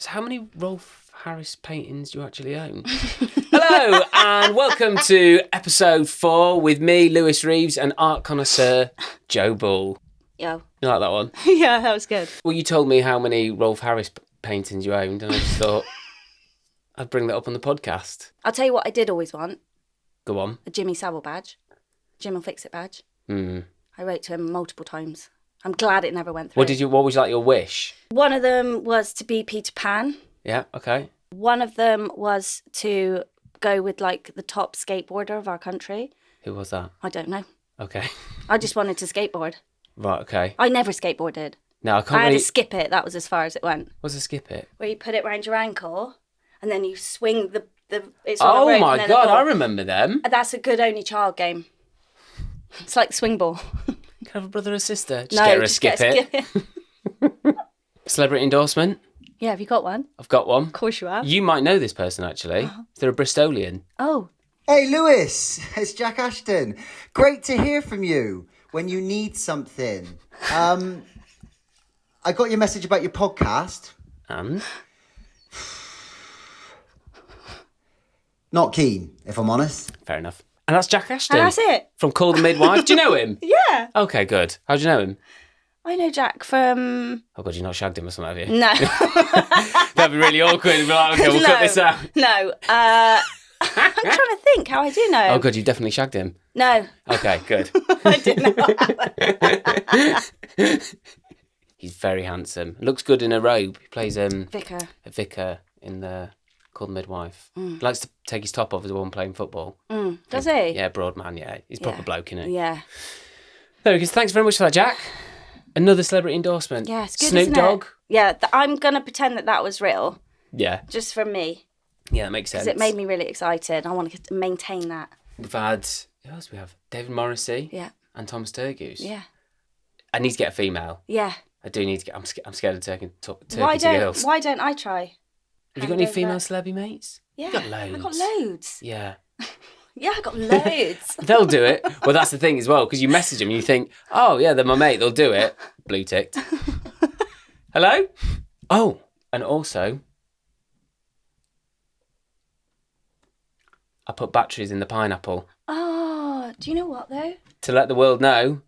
So how many Rolf Harris paintings do you actually own? Hello, and welcome to episode 4 with me, Lewis Reeves, and art connoisseur Joe Bull. Yo. You like that one? Yeah, that was good. Well, you told me how many Rolf Harris paintings you owned, and I just thought I'd bring that up on the podcast. I'll tell you what I did always want. Go on. A Jimmy Savile badge. Jim will fix it badge. I wrote to him multiple times. I'm glad it never went through. What was like your wish? One of them was to be Peter Pan. Yeah, okay. One of them was to go with like the top skateboarder of our country. Who was that? I don't know. Okay. I just wanted to skateboard. Right, okay. I never skateboarded. No, I can't I had really... to skip it. That was as far as it went. What's a skip it? Where you put it round your ankle and then you swing the it's on a rope Oh my and then God, the ball. I remember them. That's a good only child game. It's like swing ball. Can I have a brother or sister? Just No, get her a just skip get a it. Celebrity endorsement? Yeah, have you got one? I've got one. Of course you have. You might know this person, actually. They're a Bristolian. Oh. Hey Lewis, it's Jack Ashton. Great to hear from you when you need something. I got your message about your podcast. And? Not keen, if I'm honest. Fair enough. And that's Jack Ashton. And that's it. From Call the Midwife. Do you know him? Yeah. Okay, good. How do you know him? I know Jack from... Oh, God, you not shagged him or something, have you? No. That'd be really awkward. You'd be like, okay, we'll cut this out. No. I'm trying to think how I do know him. Oh, good, you definitely shagged him. No. Okay, good. I didn't know. He's very handsome. Looks good in a robe. He plays Vicar. a vicar in the Call the Midwife. He likes to take his top off as the one playing football. Does he? Yeah, broad man, yeah. He's a proper bloke, isn't he? Yeah. There we go. Thanks very much for that, Jack. Another celebrity endorsement. Yeah, it's good, Snoop isn't Dogg. it? Yeah, I'm going to pretend that was real, Yeah. just from me, Yeah, that makes sense. because it made me really excited. I want to maintain that. We've had... Who else we have? David Morrissey. Yeah. And Tom Sturgoose. Yeah. I need to get a female. Yeah. I do need to get... I'm scared of turkey to girls. Why don't I try? Have you got any female celebrity mates? Yeah. You've got loads. I got loads. Yeah. Yeah, I got loads. They'll do it. Well, that's the thing as well, because you message them and you think, oh, yeah, they're my mate, they'll do it. Blue ticked. Hello? Oh, and also, I put batteries in the pineapple Oh, do you know what though? to let the world know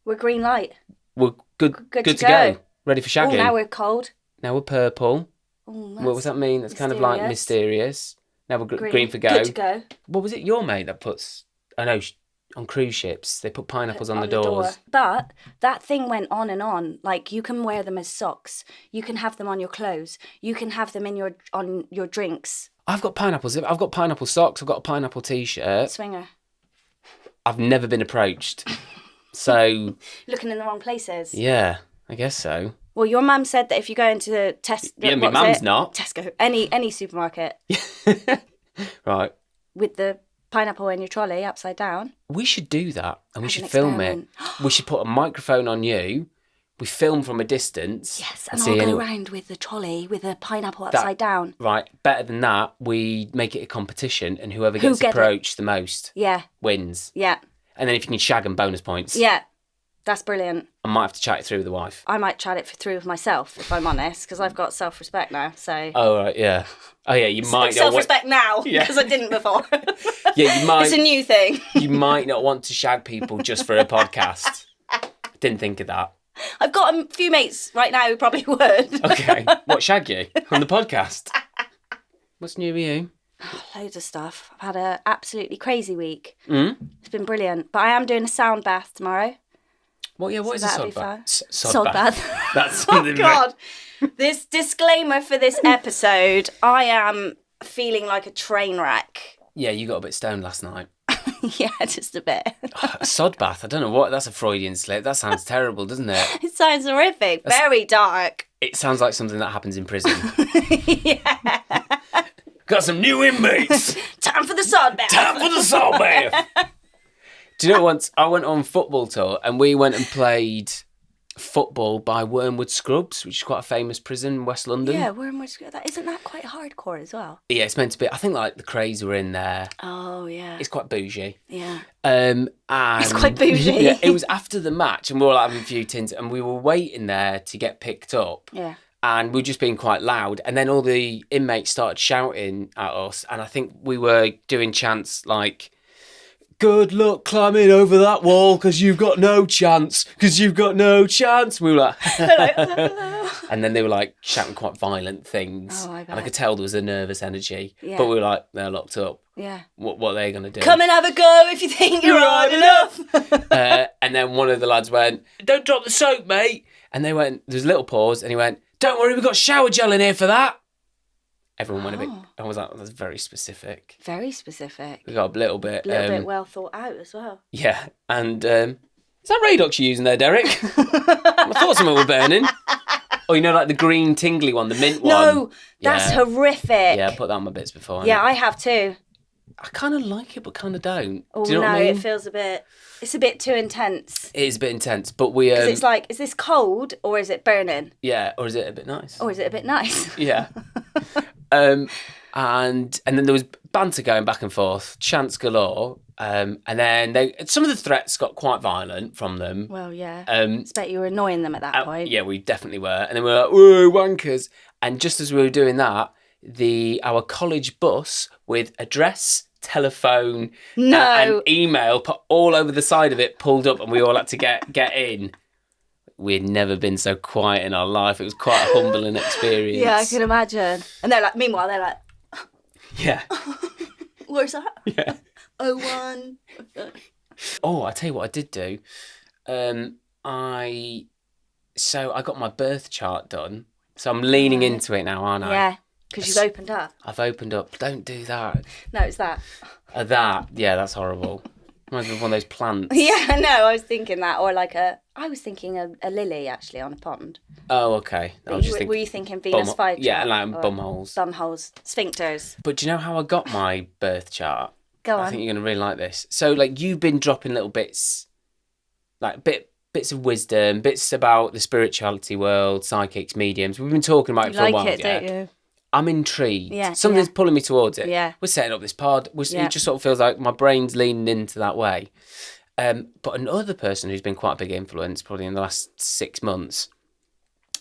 We're green light. we're good Good to to go. go. Ready for Oh, shagging. now we're cold. Now we're purple. Oh, What does that mean? That's kind of like mysterious. Now we're green for go. Good to go. What was it your mate that puts... I know, on cruise ships, they put pineapples on the doors. door. But that thing went on and on. Like, you can wear them as socks. You can have them on your clothes. You can have them on your drinks. I've got pineapples. I've got pineapple socks. I've got a pineapple t-shirt. Swinger. I've never been approached. So... Looking in the wrong places. Yeah, I guess so. Well, your mum said that if you go into Yeah, my mum's not. Tesco, any supermarket Right. with the pineapple in your trolley upside down. We should do that and we As should an film it. experiment. We should put a microphone on you. We film from a distance. Yes, and see I'll go anyone. around with the trolley with the pineapple upside down. Right, better than that, we make it a competition and whoever Who gets get it? approached the most Yeah, wins. yeah, And then if you can shag them, bonus points. yeah. That's brilliant. I might have to chat it through with the wife. I might chat it through with myself, if I'm honest, because I've got self-respect now, so... Oh, right, yeah. Oh, yeah, you might not want... Self-respect now, Yeah. because I didn't before. Yeah, you might... It's a new thing. You might not want to shag people just for a podcast. Didn't think of that. I've got a few mates right now who probably would. Okay. What, shag you? On the podcast? What's new with you? Loads of stuff. I've had an absolutely crazy week. Mm? It's been brilliant. But I am doing a sound bath tomorrow. Well, yeah, what is a that'll sod be bath? fun. Sod bath. That's Oh, something God. This disclaimer for this episode, I am feeling like a train wreck. Yeah, you got a bit stoned last night. Yeah, just a bit. A sod bath? I don't know what. That's a Freudian slip. That sounds terrible, doesn't it? It sounds horrific. Very dark. It sounds like something that happens in prison. Yeah. Got some new inmates. Time for the sod bath. Time for the sod bath. Do you know, once I went on football tour and we went and played football by Wormwood Scrubs, which is quite a famous prison in West London. Yeah, isn't that quite hardcore as well? Yeah, it's meant to be. I think like the Crays were in there. Oh, yeah. It's quite bougie. Yeah. And It's quite bougie. Yeah, it was after the match and we were like having a few tins and we were waiting there to get picked up. Yeah. And we were just being quite loud. And then all the inmates started shouting at us. And I think we were doing chants like, good luck climbing over that wall because you've got no chance. Because you've got no chance. We were like, and then they were like shouting quite violent things. Oh, I and I bet. could tell there was a nervous energy. Yeah. But we were like, they're locked up. Yeah. What are they going to do? Come and have a go if you think you're hard enough. And then one of the lads went, don't drop the soap, mate. And they went, there's a little pause. And he went, don't worry, we've got shower gel in here for that. Everyone went a bit, I was like, that's very specific. Very specific. We got a little bit. Bit well thought out as well. Yeah. And is that Radox you're using there, Derek? I thought something were burning. Oh, you know, like the green tingly one, the mint one. No, that's Yeah. horrific. Yeah, I put that on my bits before. Yeah, I have too. I kind of like it, but kind of don't. Oh, Do you know no, what I mean? it feels it's a bit too intense. It is a bit intense, but we... 'Cause it's like, is this cold or is it burning? yeah, or is it a bit nice? Or is it a bit nice? Yeah. And then there was banter going back and forth, chants galore. And then some of the threats got quite violent from them. Well, yeah. I Um, bet you were annoying them at that point. yeah, we definitely were. And then we were like, whoa, wankers. And just as we were doing that, our college bus with address, telephone, and email put all over the side of it pulled up, and we all had to get in. We'd never been so quiet in our life. It was quite a humbling experience. Yeah, I can imagine. And meanwhile, they're like, Yeah. where's that? Yeah. 01. Oh, I tell you what I did do. I got my birth chart done. So I'm leaning into it now, aren't I? Yeah, because you've opened up. I've opened up. Don't do that. No, it's that. Yeah, that's horrible. Reminds me of one of those plants. Yeah, no, I was thinking that. Or I was thinking a lily, actually, on a pond. Oh, okay. I was just Were you thinking Venus flytrap? Yeah, like or bumholes. Bumholes. Sphincters. But do you know how I got my birth chart? Go on. I think you're going to really like this. So, like, you've been dropping little bits, like bits of wisdom, bits about the spirituality world, psychics, mediums. We've been talking about it for a while. Don't you? I'm intrigued. Yeah, Something's yeah. pulling me towards it. Yeah. We're setting up this pod. Yeah. It just sort of feels like my brain's leaning into that way. But another person who's been quite a big influence, probably in the last 6 months,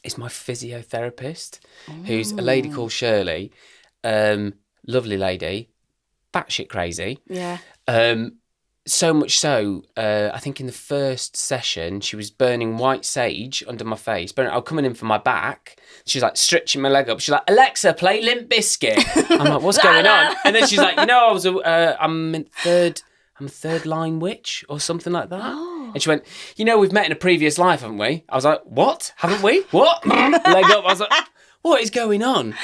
is my physiotherapist, who's a lady called Shirley. Lovely lady, batshit crazy. Yeah. So much so, I think in the first session, she was burning white sage under my face. I was coming in for my back. She's like stretching my leg up. She's like, Alexa, play Limp Bizkit. I'm like, what's going on? And then she's like, I'm a third line witch or something like that. Oh. And she went, we've met in a previous life, haven't we? I was like, what? Haven't we? What? Leg up. I was like, what is going on?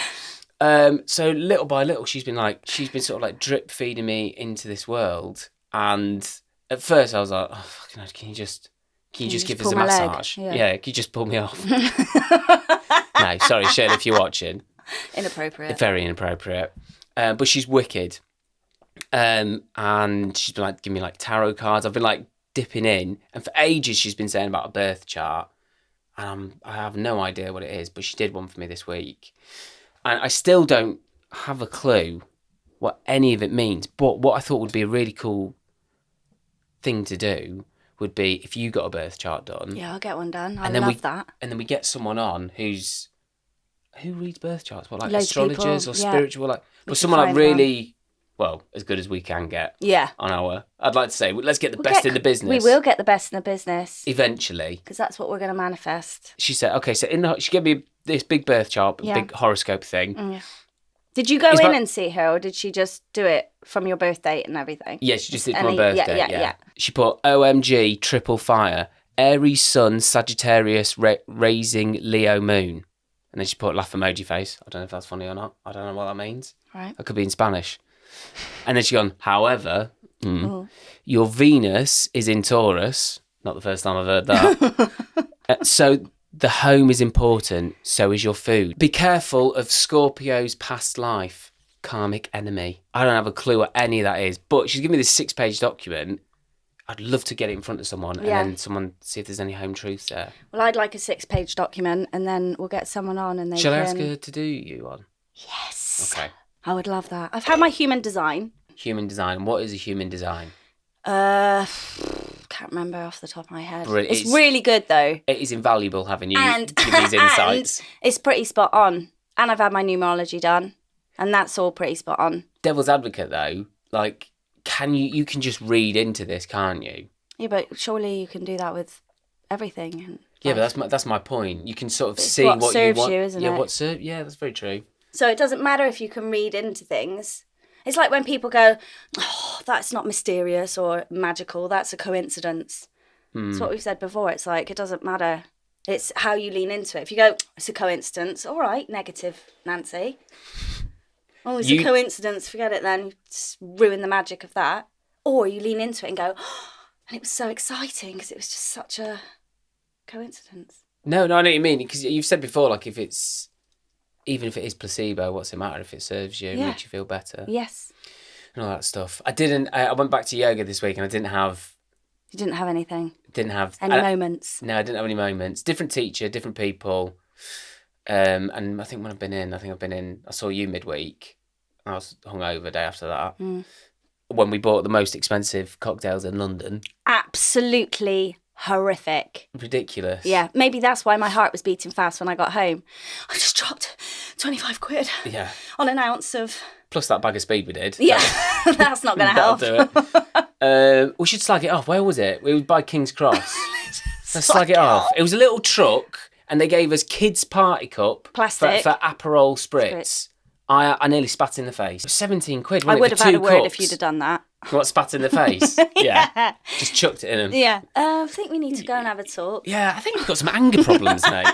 So little by little, she's been sort of like drip feeding me into this world. And at first I was like, oh, fucking hell, can you just give us a massage? Yeah, can you just pull me off? No, sorry, Shirley, if you're watching. Inappropriate. Very inappropriate. But she's wicked. And she's been like giving me like tarot cards. I've been like dipping in. And for ages she's been saying about a birth chart. And I have no idea what it is, but she did one for me this week. And I still don't have a clue what any of it means. But what I thought would be a really cool thing to do would be if you got a birth chart done. Yeah, I'll get one done. I and then love that. And then we get someone on who reads birth charts? What, like Loads of astrologers people, or yeah. spiritual? Like, We but can someone like find really, well, as good as we can get Yeah. on our. I'd like to say, let's get the best in the business. We will get the best in the business. Eventually. Because that's what we're going to manifest. She said, okay, so she gave me this big birth chart, Yeah. big horoscope thing. Yeah. Did you go It's in about- and see her, or did she just do it from your birth date and everything? Yeah, she just did And for my then- birthday. yeah, Yeah, yeah. She put OMG, triple fire, Aries sun, Sagittarius, raising Leo moon. And then she put laugh emoji face. I don't know if that's funny or not. I don't know what that means. Right. That could be in Spanish. And then she gone, however, your Venus is in Taurus. Not the first time I've heard that. So the home is important. So is your food. Be careful of Scorpio's past life. Karmic enemy. I don't have a clue what any of that is. But she's given me this 6-page document. I'd love to get it in front of someone Yeah. and then someone see if there's any home truths there. Well, I'd like a 6-page document, and then we'll get someone on and they Shall I can... ask her to do you one? Yes. Okay. I would love that. I've had my human design. Human design. What is a human design? Can't can't remember off the top of my head. Brilliant. It's really good though. It is invaluable having you And, give these insights. and it's pretty spot on. And I've had my numerology done. And that's all pretty spot on. Devil's advocate though, like, you can just read into this, can't you? Yeah, but surely you can do that with everything. And Yeah, but that's my point. You can sort of It's see what what you serves want. you, isn't yeah, it? Yeah, that's very true. So it doesn't matter if you can read into things. It's like when people go, oh, that's not mysterious or magical, that's a coincidence. It's what we've said before. It's like, it doesn't matter. It's how you lean into it. If you go, it's a coincidence, all right, negative, Nancy. Oh, it's a coincidence, forget it then. You just ruin the magic of that. Or you lean into it and go, oh, and it was so exciting because it was just such a coincidence. No, I know what you mean. Because you've said before, like, even if it is placebo, what's it matter if it serves you, Yeah. makes you feel better, Yes. and all that stuff. I went back to yoga this week, and I didn't have You didn't have anything? any Moments? No, I didn't have any moments. Different teacher, different people. And I think I've been in. I saw you midweek. I was hungover the day after that. When we bought the most expensive cocktails in London. Absolutely horrific. Ridiculous. Yeah, maybe that's why my heart was beating fast when I got home. I just dropped 25 quid Yeah. on an ounce of... Plus that bag of speed we did. Yeah, that's not going to help. That'll do it. We should slag it off. Where was it? We were by King's Cross. Let's slag it off. It was a little truck, and they gave us kids' party cup Plastic. for Aperol spritz. I nearly spat in the face. 17 quid. I Wasn't would it, have for had two a word cups? if you'd have done that. What, spat in the face? Yeah. Just chucked it in them. Yeah. I think we need to go and have a talk. Yeah, I think we've got some anger problems, mate.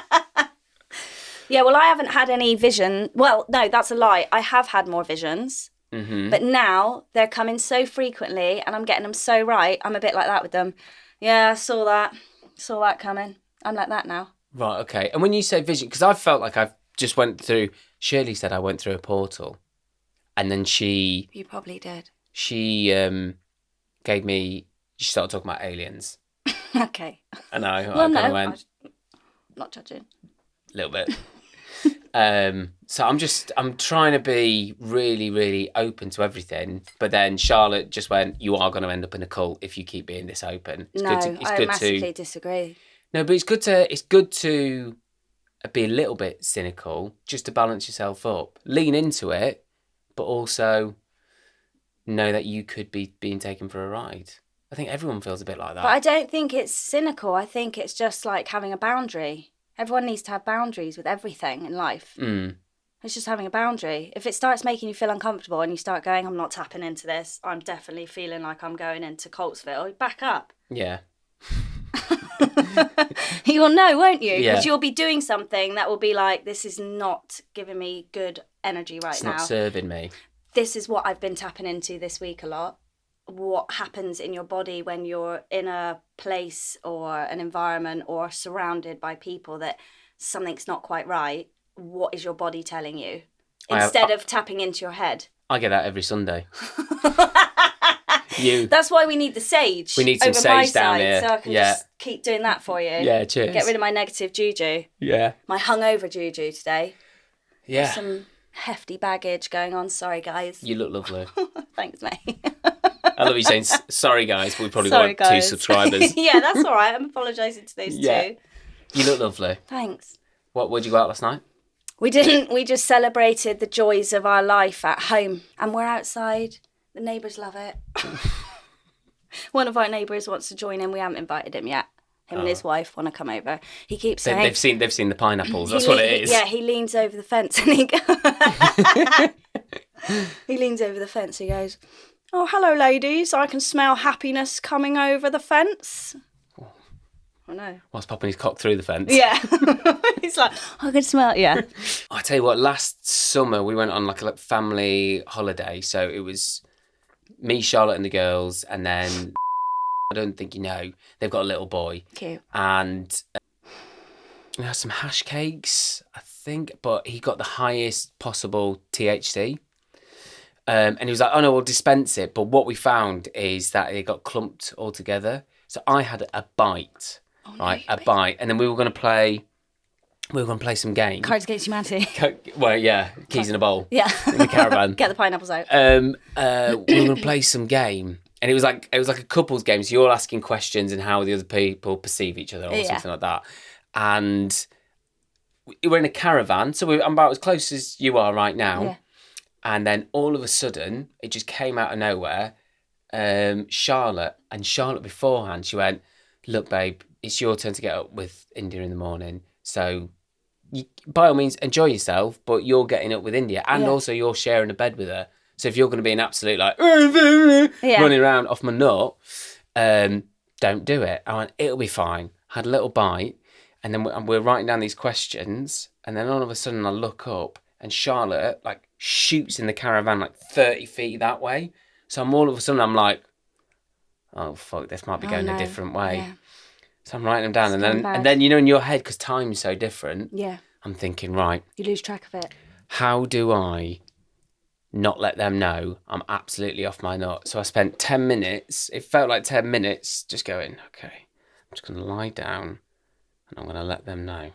Yeah, well, I haven't had any vision. Well, no, that's a lie. I have had more visions. Mm-hmm. But now they're coming so frequently and I'm getting them so right. I'm a bit like that with them. Yeah, I saw that coming. I'm like that now. Right, okay. And when you say vision, because I felt like I've just went through, Shirley said I went through a portal. And then You probably did. she gave me, she started talking about aliens. Okay. I know, Well, I no, kind of went, I'm not judging. a little bit. So I'm trying to be really, really open to everything. But then Charlotte just went, you are going to end up in a cult if you keep being this open. I massively disagree. No, but it's good to be a little bit cynical, just to balance yourself up. Lean into it, but also know that you could be being taken for a ride. I think everyone feels a bit like that. But I don't think it's cynical. I think it's just like having a boundary. Everyone needs to have boundaries with everything in life. It's just having a boundary. If it starts making you feel uncomfortable and you start going, I'm not tapping into this, I'm definitely feeling like I'm going into Coltsville, back up. Yeah. You'll know, won't you? Yeah. Because you'll be doing something that will be like, this is not giving me good energy right It's now. not serving me. This is what I've been tapping into this week a lot. What happens in your body when you're in a place or an environment or surrounded by people that something's not quite right. What is your body telling you? Instead of tapping into your head. I get that every Sunday. That's why we need the sage. We need some over my sage down side, here. so I can Yeah. just keep doing that for you. Yeah, cheers. Get rid of my negative juju. Yeah. My hungover juju today. Yeah. Some hefty baggage going on. Sorry, guys. You look lovely. Thanks, mate. I love you saying, sorry guys, but we probably Sorry, got like 2 guys. subscribers. Yeah, that's all right. I'm apologising to those Yeah. two. You look lovely. Thanks. Where'd you go out last night? We didn't. We just celebrated the joys of our life at home. And we're outside. The neighbours love it. One of our neighbours wants to join in. We haven't invited him yet. Him and his wife want to come over. He keeps saying... They've seen the pineapples. That's what it is. Yeah, he leans over the fence and he leans over the fence. He goes, "Oh, hello, ladies. I can smell happiness coming over the fence." I know. Whilst popping his cock through the fence. Yeah. He's like, I can smell it. Yeah. I tell you what, last summer we went on like a family holiday. So it was me, Charlotte and the girls, and then I don't think you know, they've got a little boy. Cute. And we had some hash cakes, I think, but he got the highest possible THC. And he was like, oh no, we'll dispense it. But what we found is that it got clumped all together. So I had a bite, right? A bite. And then we were going to play some games. Cards Against Humanity. Well, yeah, keys in a bowl. Yeah. In the caravan. Get the pineapples out. We were going to play some game. And it was like a couples game. So you're all asking questions and how the other people perceive each other or something like that. And we're in a caravan, so I'm about as close as you are right now. Yeah. And then all of a sudden, it just came out of nowhere. Charlotte beforehand, she went, "Look, babe, it's your turn to get up with India in the morning. So you, by all means, enjoy yourself, but you're getting up with India. And also you're sharing a bed with her. So if you're going to be an absolute running around off my nut, don't do it." I went, "It'll be fine." Had a little bite. And then we're writing down these questions. And then all of a sudden I look up and Charlotte like shoots in the caravan like 30 feet that way. So all of a sudden I'm like, oh, fuck, this might be going a different way. Yeah. So I'm writing them down. And then, you know, in your head, because time's so different, I'm thinking, right. You lose track of it. How do I not let them know I'm absolutely off my nut? So I spent 10 minutes, it felt like 10 minutes, just going, okay, I'm just going to lie down. And I'm going to let them know.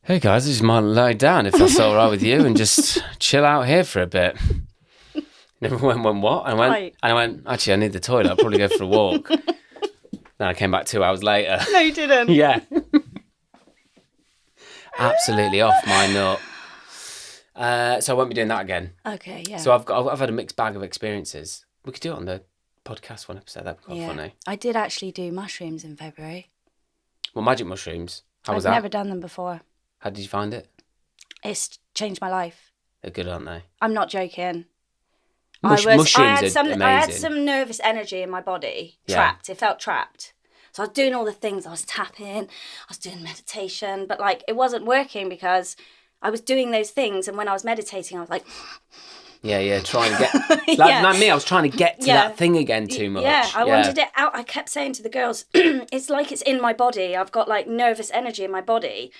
Hey guys, I just might lie down if that's all right with you and just chill out here for a bit. And everyone went, what? And I went, actually, I need the toilet. I'll probably go for a walk. Then I came back 2 hours later. No, you didn't. Yeah. Absolutely off my nut. So I won't be doing that again. Okay, yeah. So I've had a mixed bag of experiences. We could do it on the podcast one episode. That'd be quite funny. I did actually do mushrooms in February. Well, magic mushrooms. How was that? I've never done them before. How did you find it? It's changed my life. They're good, aren't they? I'm not joking. Mushrooms are amazing. I had some nervous energy in my body, trapped. It felt trapped. So I was doing all the things. I was tapping, I was doing meditation, but like it wasn't working because I was doing those things. And when I was meditating, I was like... Yeah, trying to get... Like me, I was trying to get to that thing again too much. Yeah, I wanted it out. I kept saying to the girls, it's like it's in my body. I've got like nervous energy in my body.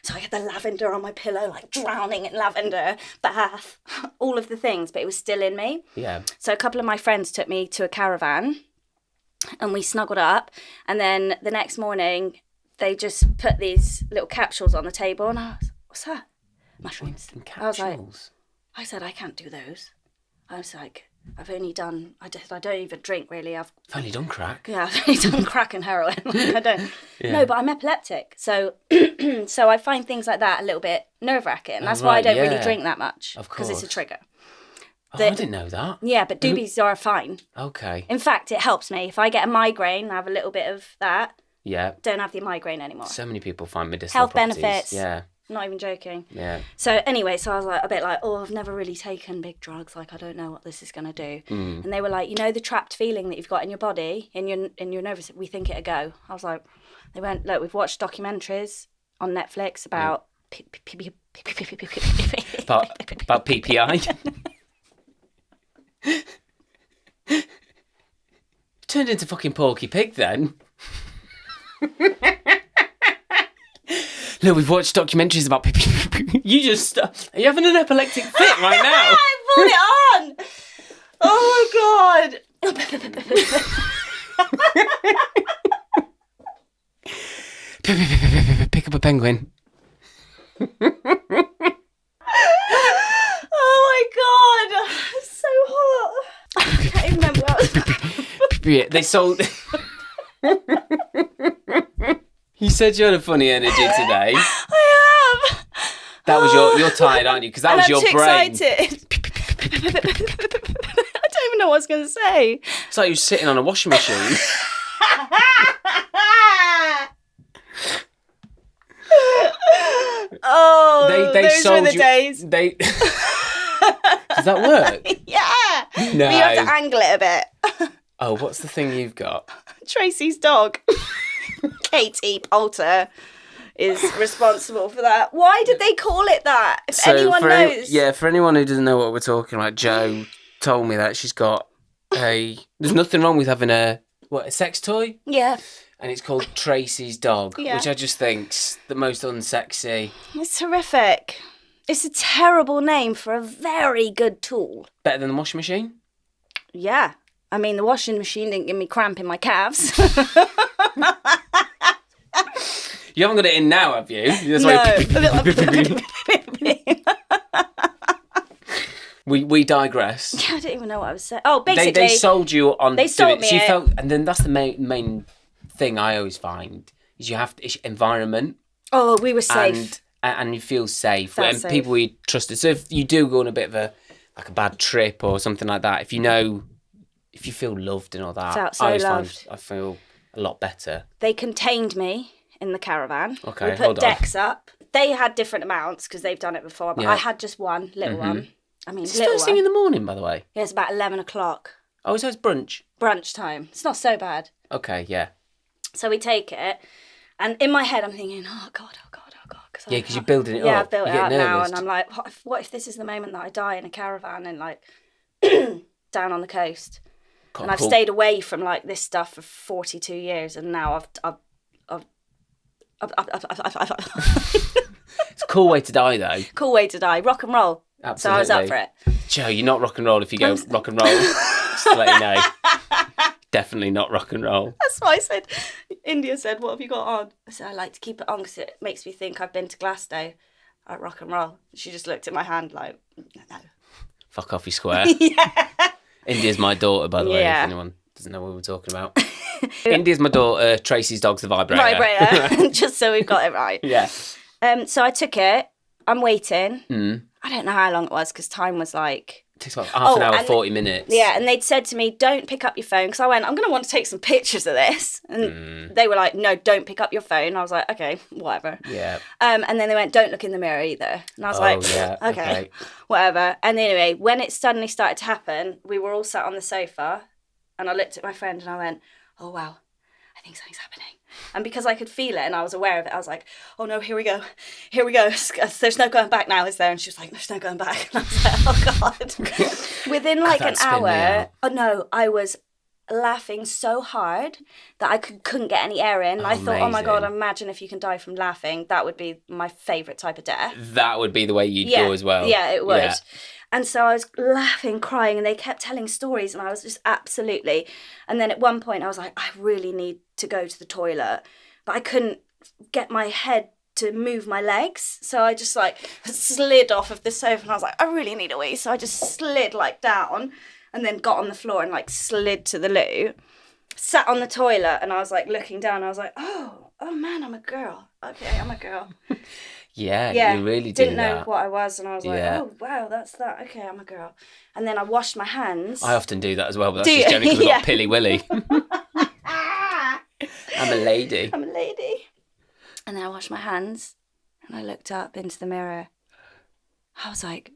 So I had the lavender on my pillow, like drowning in lavender, bath, all of the things, but it was still in me. Yeah. So a couple of my friends took me to a caravan and we snuggled up. And then the next morning, they just put these little capsules on the table and I was, what's that? Mushrooms. I said, I can't do those. I was like, I've only done, I don't even drink really. I've only done crack. Yeah, I've only done crack and heroin. I don't. Yeah. No, but I'm epileptic. So so I find things like that a little bit nerve-wracking. That's why I don't really drink that much. Of course. Because it's a trigger. I didn't know that. Yeah, but doobies are fine. Okay. In fact, it helps me. If I get a migraine, I have a little bit of that. Yeah. Don't have the migraine anymore. So many people find medicinal health properties. Benefits. Yeah. Not even joking. Yeah. So anyway, so I was like a bit like, oh, I've never really taken big drugs. Like, I don't know what this is going to do. Mm. And they were like, you know, the trapped feeling that you've got in your body, in your nervous, we think it'll go. I was like, they went, look, we've watched documentaries on Netflix about about PPI. Turned into fucking Porky Pig then. No, we've watched documentaries about You just... Are you having an epileptic fit right now? I pulled it on! Oh my God! Pick up a penguin. Oh my God! It's so hot. I can't even remember what I was... They sold... You said you had a funny energy today. I have. You're tired, aren't you? Because that was your brain. Excited. I don't even know what I was going to say. It's like you were sitting on a washing machine. Oh, those sold were the days. Does that work? Yeah. No. But you have to angle it a bit. Oh, what's the thing you've got? Tracy's dog. Katie Poulter is responsible for that. Why did they call it that? If anyone knows. For anyone who doesn't know what we're talking about, Joe told me that she's got there's nothing wrong with having a sex toy? Yeah. And it's called Tracy's dog, which I just think's the most unsexy. It's horrific. It's a terrible name for a very good tool. Better than the washing machine? Yeah. I mean, the washing machine didn't give me cramp in my calves. You haven't got it in now, have you? That's We digress. I don't even know what I was saying. Oh, basically, They sold you on. They sold me So you it. felt, and then that's the main thing I always find is you have it's environment. Oh, we were safe. And you feel safe. Felt And safe. people you trusted. So if you do go on a bit of a bad trip or something like that, if you feel loved and all that, Felt so I always loved. find I feel a lot better. They contained me in the caravan. Okay, we put hold on. decks up. They had different amounts because they've done it before, but Yeah. I had just one little one. I mean, It's little first thing one. in the morning, by the way. Yeah, it's about 11 o'clock. Oh, so it's brunch. Brunch time. It's not so bad. Okay, yeah. So we take it, and in my head I'm thinking, oh God. Yeah, because you're building it Yeah, up. I've built You it get up now, nervous. and I'm like, what if this is the moment that I die in a caravan and like down on the coast? Can't And I've pull- stayed away from like this stuff for 42 years, and now I've It's a cool way to die, though. cool way to die, rock and roll. Absolutely. So I was up for it. Joe, you're not rock and roll if you go rock and roll. Just to let you know. Definitely not rock and roll. That's why I said, India said, what have you got on? I said, I like to keep it on because it makes me think I've been to Glasgow at rock and roll. She just looked at my hand like, no. Fuck off, you square. Yeah. India's my daughter, by the way, if Yeah. anyone doesn't know what we're talking about. India's my daughter, Tracy's dog's the vibrator. Vibrator, just so we've got it right. Yeah. So I took it. I'm waiting. Mm. I don't know how long it was because time was like... Takes about half an hour, and 40 minutes. Yeah, and they'd said to me, don't pick up your phone, because I went, I'm going to want to take some pictures of this. And they were like, no, don't pick up your phone. I was like, okay, whatever. Yeah. And then they went, don't look in the mirror either. And I was like, yeah, okay, whatever. And anyway, when it suddenly started to happen, we were all sat on the sofa, and I looked at my friend and I went, oh, wow, I think something's happening. And because I could feel it and I was aware of it, I was like, oh no, here we go. There's no going back now, is there? And she was like, there's no going back. And I was like, oh God. Within like an That spin me hour, out. oh no, I was laughing so hard that I couldn't get any air in. And I thought, oh my God, Amazing. imagine if you can die from laughing. That would be my favourite type of death. That would be the way you'd go as well. Yeah, it would. Yeah. And so I was laughing, crying, and they kept telling stories, and I was just absolutely. And then at one point, I was like, I really need to go to the toilet, but I couldn't get my head to move my legs, so I just like slid off of the sofa, and I was like, I really need a wee. So I just slid like down, and then got on the floor and like slid to the loo, sat on the toilet, and I was like looking down. And I was like, oh man, I'm a girl. Okay, I'm a girl. Yeah, you really do didn't know that. what I was, and I was like, Yeah. oh wow, that's that. Okay, I'm a girl. And then I washed my hands. I often do that as well, but that's Do just you? generally because I've Yeah. got Pilly Willy. I'm a lady. I'm a lady. And then I washed my hands, and I looked up into the mirror. I was like,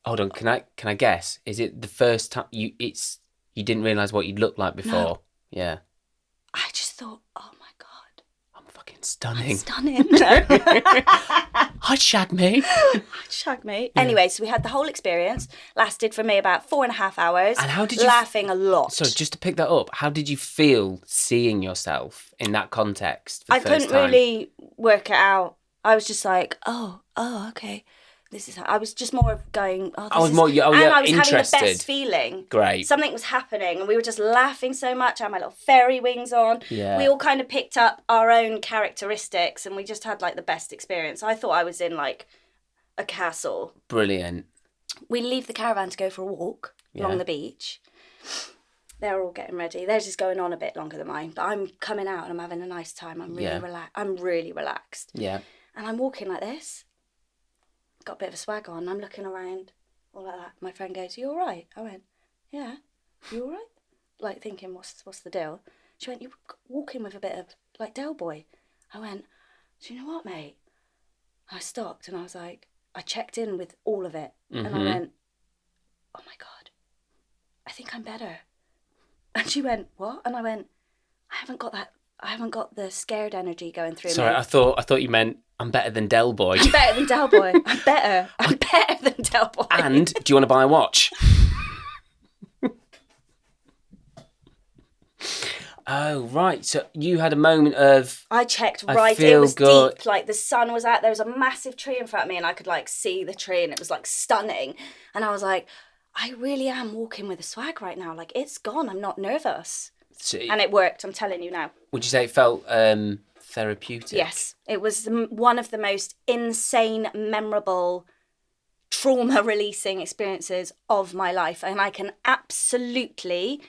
Hold on, can I guess? Is it the first time you didn't realise what you'd looked like before? No. Yeah. I just thought, oh my God, I'm fucking stunning. stunning. I'd shag me. Shag me. Anyway, so we had the whole experience. Lasted for me about 4.5 hours. And how did you laughing a lot. So just to pick that up, how did you feel seeing yourself in that context for the I first couldn't time? really work it out. I was just like, oh, okay. This is how I was just more of going. Oh, this I was is, more- oh, and yeah, I was having the interested. best feeling. Great. Something was happening, and we were just laughing so much. I had my little fairy wings on. Yeah. We all kind of picked up our own characteristics, and we just had like the best experience. I thought I was in like a castle. Brilliant. We leave the caravan to go for a walk along the beach. They're all getting ready. Theirs is going on a bit longer than mine, but I'm coming out and I'm having a nice time. I'm really I'm really relaxed. Yeah. And I'm walking like this. Got a bit of a swag on. I'm looking around, all like that. My friend goes, "You all right?" I went, "Yeah." "You all right?" Like thinking, what's the deal? She went, "You're walking with a bit of like Del Boy." I went, "Do you know what, mate?" I stopped and I was like, I checked in with all of it, and I went, "Oh my God, I think I'm better." And she went, "What?" And I went, I haven't got the scared energy going through Sorry, me. I thought you meant I'm better than Del Boy. I'm better than Del Boy. I'm better than Del Boy. And do you want to buy a watch? Oh, right. So you had a moment of... I checked I right. It feel was good. deep. Like the sun was out. There was a massive tree in front of me, and I could like see the tree, and it was like stunning. And I was like, I really am walking with a swag right now. Like it's gone. I'm not nervous. And it worked. I'm telling you now. Would you say it felt therapeutic? Yes, it was one of the most insane, memorable trauma releasing experiences of my life, and I can absolutely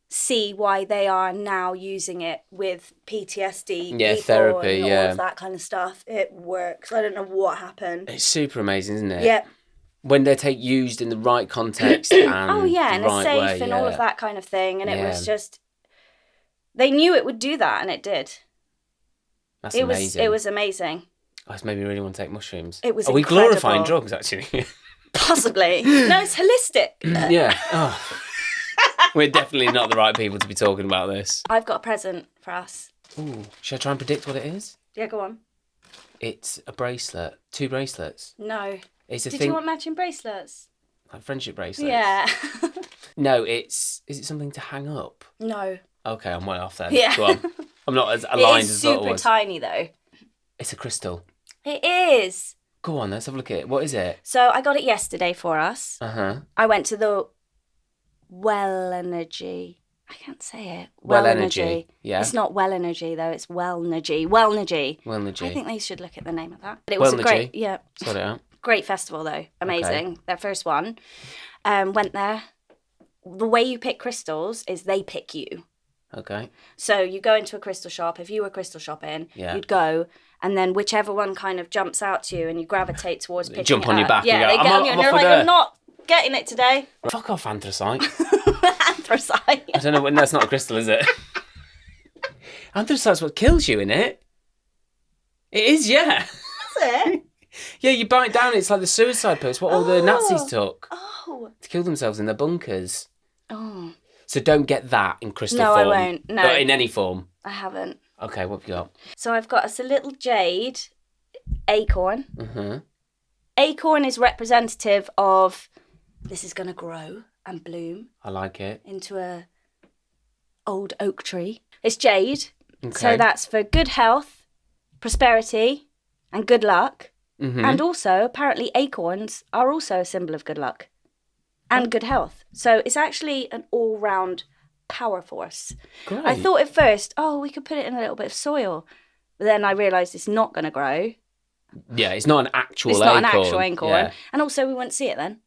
see why they are now using it with PTSD people therapy, and all of that kind of stuff. It works. I don't know what happened. It's super amazing, isn't it? Yeah. When they're used in the right context and and the right safe way, and all of that kind of thing. And it was just, they knew it would do that, and it did. That's amazing. It was amazing. Oh, it's made me really want to take mushrooms. It was Are we incredible. glorifying drugs, actually? Possibly. No, it's holistic. Yeah. Oh. We're definitely not the right people to be talking about this. I've got a present for us. Ooh, should I try and predict what it is? Yeah, go on. It's a bracelet. 2 bracelets. No. It's a Did thing, you want matching bracelets? like friendship bracelets. Yeah. No, is it something to hang up? No. Okay, I'm well off then. Yeah. Go on. I'm not as aligned It is as I thought it super was. tiny, though. It's a crystal. It is. Go on, let's have a look at it. What is it? So I got it yesterday for us. Uh-huh. I went to the Well Energy. I can't say it. Well Energy. Yeah. It's not Well Energy, though. It's Wellnergy. Wellnergy. Wellnergy. I think they should look at the name of that. But it was a Wellnergy. great, yeah, Sort it out. great festival, though. Amazing. Their first one. Went there. The way you pick crystals is they pick you. Okay. So you go into a crystal shop. If you were crystal shopping, you'd go, and then whichever one kind of jumps out to you and you gravitate towards picking Jump it on your up. back and Yeah, go, they get "I'm on you and off you're with like, her." I'm not getting it today. Fuck off, anthracite. Anthracite. I don't know when that's not a crystal, is it? Anthracite's what kills you, innit? It is, yeah. Is it? Yeah, you bite down, it's like the suicide pills, what all the Nazis took Oh. to kill themselves in their bunkers. Oh. So don't get that in crystal No, I form. won't. No. Not in any form. I haven't. Okay, what have you got? So I've got us a little jade acorn. Uh-huh. Acorn is representative of this is going to grow and bloom I like it. into a old oak tree. It's jade. Okay. So that's for good health, prosperity, and good luck. Mm-hmm. And also, apparently, acorns are also a symbol of good luck and good health. So it's actually an all-round power force. Great. I thought at first, we could put it in a little bit of soil. But then I realised it's not going to grow. Yeah, it's not an actual It's acorn. not an actual acorn. Yeah, And also, we wouldn't see it then.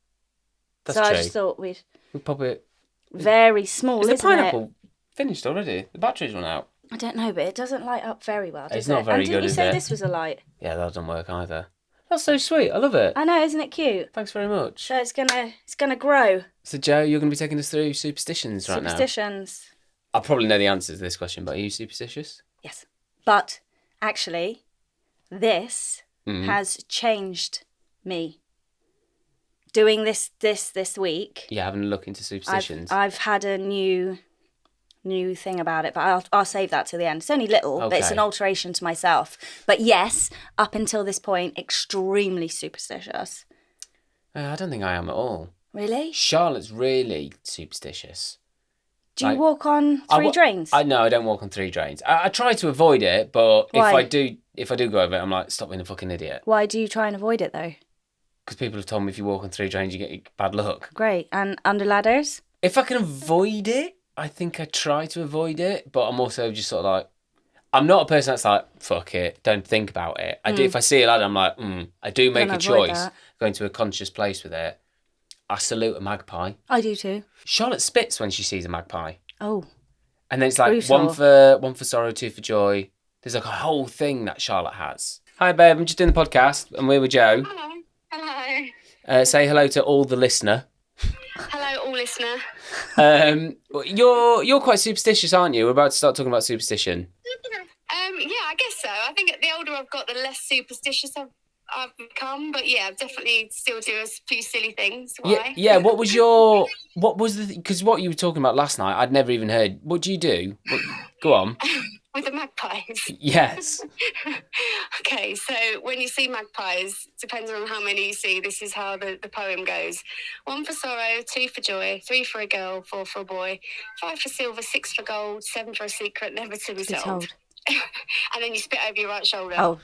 that's so true. I just thought we'd... We'll pop it. Very small, Is the isn't pineapple it? finished already? The battery's run out. I don't know, but it doesn't light up very well, does It's not it? very and didn't good, you is say it? this was a light? Yeah, that doesn't work either. That's so sweet. I love it. I know, isn't it cute? Thanks very much. So it's gonna grow. So, Joe, you're going to be taking us through superstitions right now. Superstitions. I probably know the answer to this question, but are you superstitious? Yes. But actually, this Mm-hmm. has changed me. Doing this week, Yeah, having a look into superstitions. I've had a new thing about it, but I'll save that to the end. It's only little, but it's Okay. an alteration to myself. But yes, up until this point, extremely superstitious. I don't think I am at all. Really? Charlotte's really superstitious. Do you Like, walk on three drains? I don't walk on 3 drains. I try to avoid it, but Why? if I do go over it, I'm like, stop being a fucking idiot. Why do you try and avoid it though? Because people have told me if you walk on 3 drains, you get bad luck. Great. And under ladders? If I can avoid it, I think I try to avoid it, but I'm also just sort of like, I'm not a person that's like, fuck it, don't think about it. I do. If I see a ladder, I'm like, I do make Gonna a avoid choice, that. go into a conscious place with it. I salute a magpie. I do too. Charlotte spits when she sees a magpie. Oh. And then it's like Brutal. one for sorrow, 2 for joy. There's like a whole thing that Charlotte has. Hi, babe. I'm just doing the podcast, and we're with Joe. Hello. Hello. Say hello to all the listener. Hello, all listener. You're quite superstitious, aren't you? We're about to start talking about superstition. Yeah, I guess so. I think the older I've got, the less superstitious I've become. But yeah, I've definitely still do a few silly things. Why? Yeah. What was because what you were talking about last night, I'd never even heard. What do you do? Go on. With the magpies. Yes. Okay, so when you see magpies, depending on how many you see, this is how the poem goes. 1 for sorrow, 2 for joy, 3 for a girl, 4 for a boy, 5 for silver, 6 for gold, 7 for a secret never to be told. And then you spit over your right shoulder. Oh.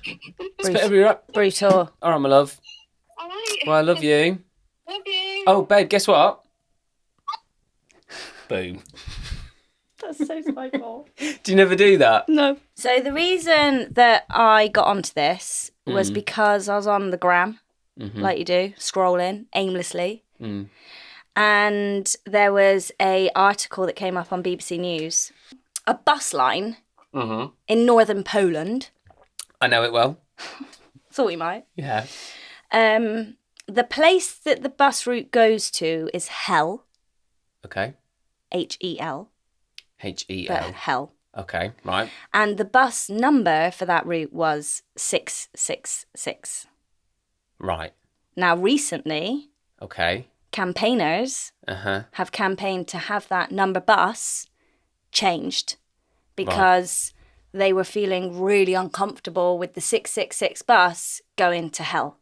Spit over your up. Brutal. All right, my love. All right. Well, I love you. Love you. Oh, babe, guess what? Boom. That's so spiteful. Do you never do that? No. So the reason that I got onto this was because I was on the gram like you do, scrolling aimlessly. And there was a article that came up on BBC News. A bus line in northern Poland. I know it well. Thought you might. Yeah. The place that the bus route goes to is Hell. Okay. H-E-L. H-E-L. But Hell. Okay, right. And the bus number for that route was 666. Right. Now, recently, Okay. campaigners have campaigned to have that number bus changed because they were feeling really uncomfortable with the 666 bus going to Hell.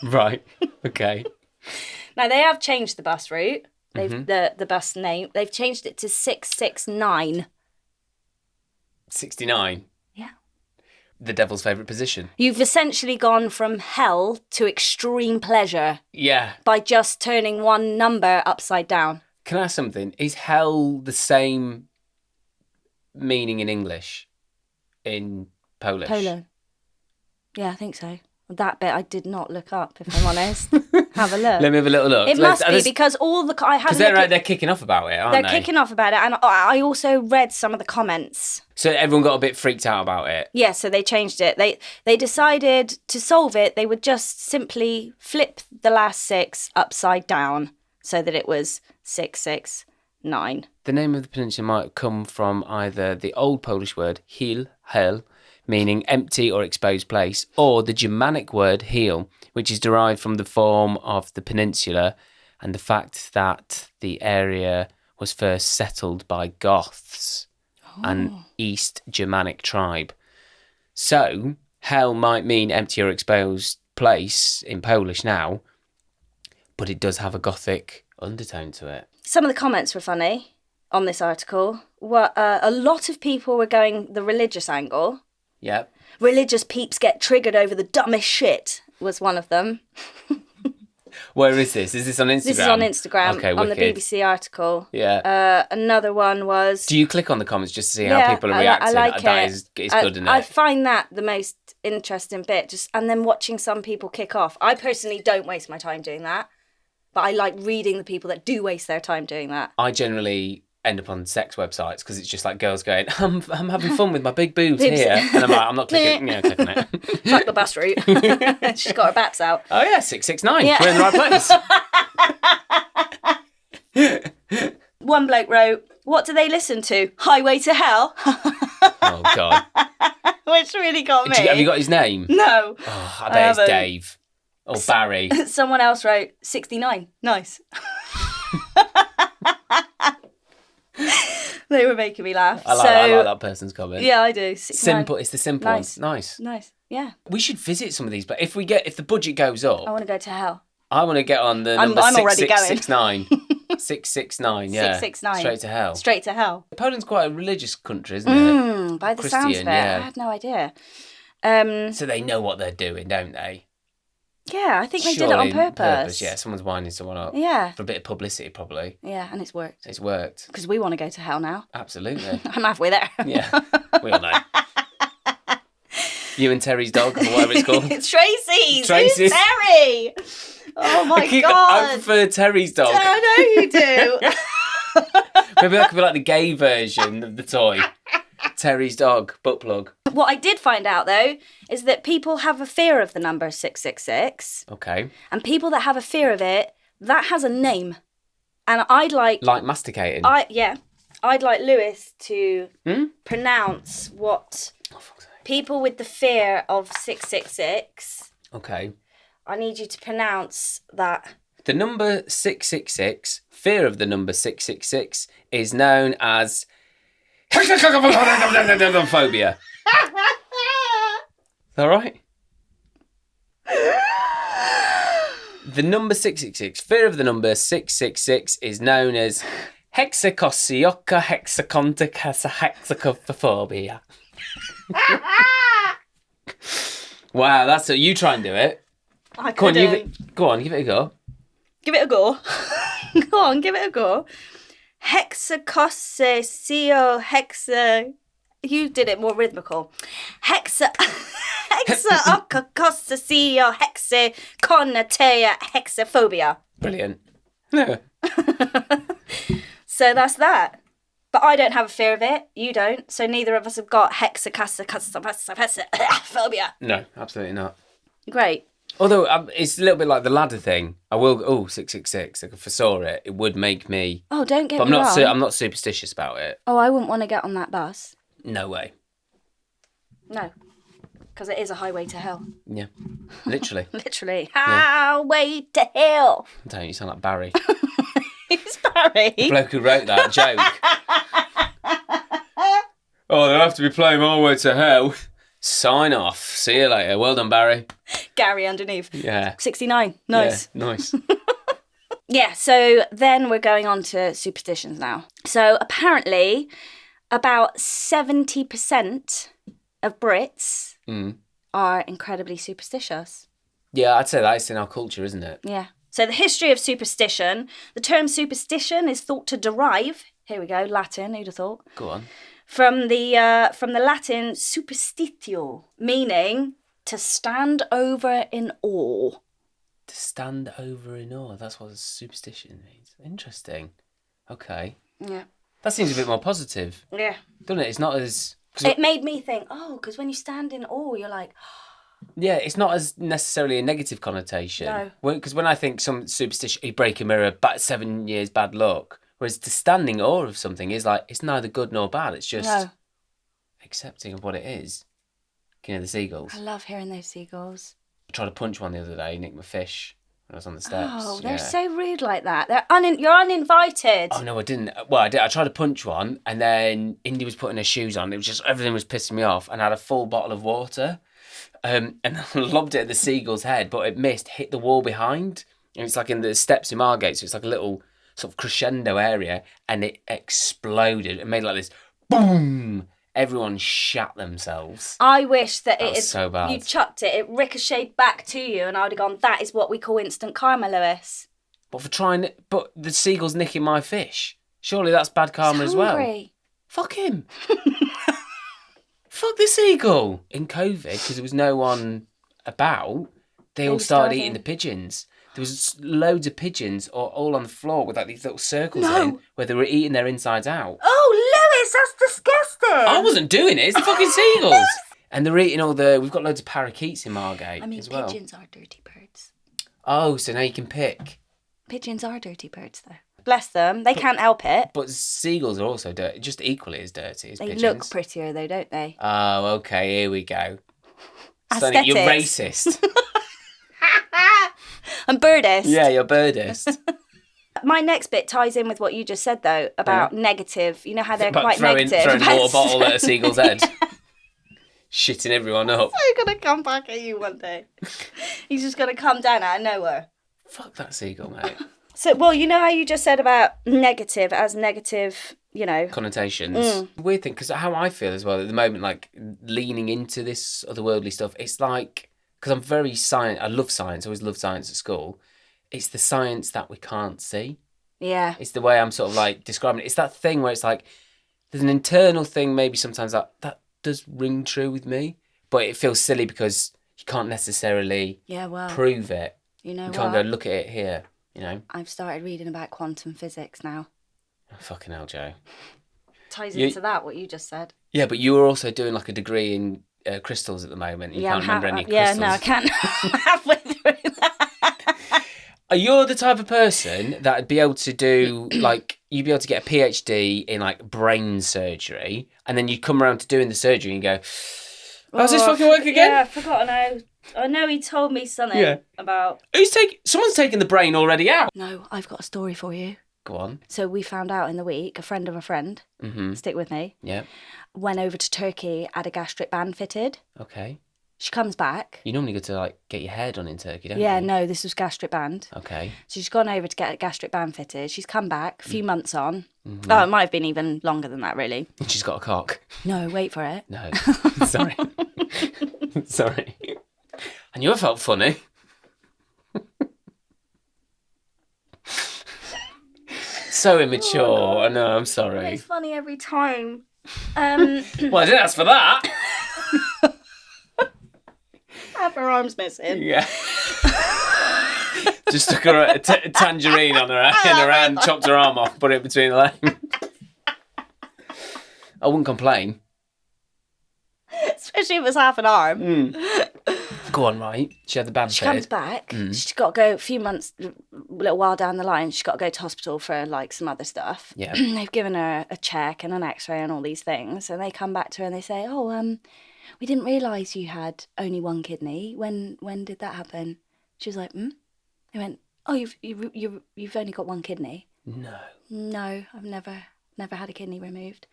Right. Okay. Now, they have changed the bus route. They've the bus name. They've changed it to 669. 69. Yeah. The devil's favourite position. You've essentially gone from hell to extreme pleasure Yeah. by just turning one number upside down. Can I ask something? Is hell the same meaning in English? In Polish? Poland. Yeah, I think so. That bit I did not look up, if I'm honest. Have a look. Let me have a little look. It must be because all the... I had a look at- they're kicking off about it, aren't they? They're kicking off about it. And I also read some of the comments. So everyone got a bit freaked out about it. Yeah, so they changed it. They decided to solve it, they would just simply flip the last 6 upside down so that it was 669. The name of the peninsula might come from either the old Polish word hel, meaning empty or exposed place, or the Germanic word heel, which is derived from the form of the peninsula and the fact that the area was first settled by Goths, an East Germanic tribe. So, hell might mean empty or exposed place in Polish now, but it does have a Gothic undertone to it. Some of the comments were funny on this article. A lot of people were going the religious angle. Yep. Religious peeps get triggered over the dumbest shit was one of them. Where is this? Is this on Instagram? This is on Instagram, okay, on the wicked. BBC article. Yeah. Another one was... Do you click on the comments just to see how people are reacting? I like that it. is good, isn't it? I find that the most interesting bit. And then watching some people kick off. I personally don't waste my time doing that. But I like reading the people that do waste their time doing that. I generally end up on sex websites because it's just like girls going, I'm having fun with my big boobs here. And I'm like, I'm not clicking clicking it. Fuck the bus route. She's got her bats out. Oh yeah, 669. Yeah. We're in the right place. One bloke wrote, what do they listen to? Highway to Hell? Oh God. Which really got me. Have you got his name? No. Oh, I bet it's haven't. Dave. Or Barry. Someone else wrote 69. Nice. They were making me laugh. I like that person's comment. Yeah, I do. 69. Simple. It's the simple Nice. ones. Nice. Nice. Yeah. We should visit some of these, but if the budget goes up, I want to go to hell. I want to get on the number I'm already going. 6669. 669, yeah. 669. Straight to hell. Straight to hell. Poland's quite a religious country, isn't it? By the sounds of it. yeah. I had no idea. So they know what they're doing, don't they? Yeah, I think they did it Surely on purpose. Yeah, someone's winding someone up. Yeah. For a bit of publicity, probably. Yeah, and it's worked. It's worked. Because we want to go to hell now. Absolutely. I'm halfway there. Yeah, we all know. You and Terry's dog, or whatever it's called. It's Tracy's. Tracy's. Who's Terry? Oh my I God. prefer Terry's dog. I know you do. Maybe that could be like the gay version of the toy. Terry's dog, butt plug. What I did find out, though, is that people have a fear of the number 666. Okay. And people that have a fear of it, that has a name. And I'd like... Like masticating. I'd like Lewis to pronounce what people with the fear of 666... Okay. I need you to pronounce that. The number 666, fear of the number 666, is known as... phobia. All right. The number 666, fear of the number 666, is known as hexacosioca hexacontic hexacophobia. Wow, that's so. You try and do it. I Go on, couldn't. go on, give it a go. Give it a go. Go on, give it a go. Hexacosio hexa You did it more rhythmical. Hexa ococossia hexaconatea hexaphobia. Brilliant. Yeah. So that's that. But I don't have a fear of it. You don't. So neither of us have got phobia. No, absolutely not. Great. Although it's a little bit like the ladder thing. I will. 666. Like if I saw it, it would make me. Oh, don't get But me wrong. I'm not superstitious about it. Oh, I wouldn't want to get on that bus. No way. No. Because it is a highway to hell. Yeah. Literally. Literally. Highway to hell. Don't you sound like Barry? Who's Barry? The bloke who wrote that joke. Oh, they'll have to be playing My Way to Hell. Sign off. See you later. Well done, Barry. Gary underneath. Yeah. 69. Nice. Yeah, nice. Yeah, so then we're going on to superstitions now. So apparently about 70% of Brits are incredibly superstitious. Yeah, I'd say that's in our culture, isn't it? Yeah. So the history of superstition. The term superstition is thought to derive, here we go, Latin, who'd have thought? Go on. From the Latin superstitio, meaning to stand over in awe. To stand over in awe. That's what superstition means. Interesting. Okay. Yeah. That seems a bit more positive, Yeah. doesn't it? It's not as... It made me think, because when you stand in awe, you're like... Yeah, it's not as necessarily a negative connotation. No. Because when I think some superstition, you break a mirror, 7 years bad luck. Whereas to stand in awe of something is like, it's neither good nor bad. It's just accepting of what it is. You know, the seagulls. I love hearing those seagulls. I tried to punch one the other day, nicked my fish when I was on the steps. Oh, they're so rude like that. You're uninvited. Oh, no, I didn't. Well, I did. I tried to punch one, and then Indy was putting her shoes on. It was just, everything was pissing me off, and I had a full bottle of water. And I lobbed it at the seagull's head, but it missed, hit the wall behind. And it's like in the steps in Margate, so it's like a little sort of crescendo area, and it exploded. It made like this boom. Everyone shat themselves. I wish that was so bad. You chucked it, it ricocheted back to you, and I would have gone, that is what we call instant karma, Lewis. But but the seagull's nicking my fish. Surely that's bad karma He's as well. hungry. Fuck him. Fuck the seagull. In COVID, because there was no one about, they all started eating the pigeons. There was loads of pigeons all on the floor with like these little circles in where they were eating their insides out. Oh, Lewis, that's disgusting. I wasn't doing it. It's the fucking seagulls. And they're eating we've got loads of parakeets in Margate as well. Pigeons are dirty birds. Oh, so now you can pick. Pigeons are dirty birds, though. Bless them. They can't help it. But seagulls are also dirty, just equally as dirty as pigeons. They look prettier, though, don't they? Oh, okay, here we go. Aesthetics. You're racist. I'm birdist. Yeah, you're birdist. My next bit ties in with what you just said, though, about negative. You know how they're quite negative. Throwing a water bottle at a seagull's head. Shitting everyone up. He's going to come back at you one day. He's just going to come down out of nowhere. Fuck that seagull, mate. So, well, you know how you just said about negative as negative, you know. Connotations. Weird thing, because how I feel as well at the moment, like leaning into this otherworldly stuff, it's like, because I'm very I love science, I always loved science at school. It's the science that we can't see. Yeah. It's the way I'm sort of like describing it. It's that thing where it's like, there's an internal thing maybe sometimes that does ring true with me, but it feels silly because you can't necessarily prove it. You know you can't go look at it here, you know. I've started reading about quantum physics now. Oh, fucking hell, Joe. Ties into that, what you just said. Yeah, but you were also doing like a degree in crystals at the moment. You can't remember any crystals. Yeah, no, I can't. Halfway through that. Are you the type of person that'd be able to do, like, you'd be able to get a PhD in, like, brain surgery, and then you come around to doing the surgery and go, how's this fucking work again? Yeah, I forgot. I know he told me something about... Someone's taken the brain already out. No, I've got a story for you. Go on. So we found out in the week, a friend of a friend, stick with me, went over to Turkey, had a gastric band fitted. Okay. She comes back. You normally go to, like, get your hair done in Turkey, don't you? Yeah, no, this was gastric band. Okay. So she's gone over to get a gastric band fitted. She's come back a few months on. Mm-hmm. Oh, it might have been even longer than that, really. And she's got a cock. No, wait for it. No. Sorry. Sorry. I knew I felt funny. So immature. I know, I'm sorry. It's funny every time. Well, I didn't ask for that. Half her arm's missing. Yeah. Just stuck a tangerine on her in her hand, chopped her arm off, put it between the legs. I wouldn't complain. Especially if it was half an arm. Go on, right? She had the bad She comes back. She's got to go a few months, a little while down the line. She's got to go to hospital for like some other stuff. Yeah. They've given her a check and an X-ray and all these things, and they come back to her and they say, "Oh, we didn't realise you had only one kidney. When did that happen?" She was like, "Hmm." They went, "Oh, you've only got one kidney." No, I've never had a kidney removed.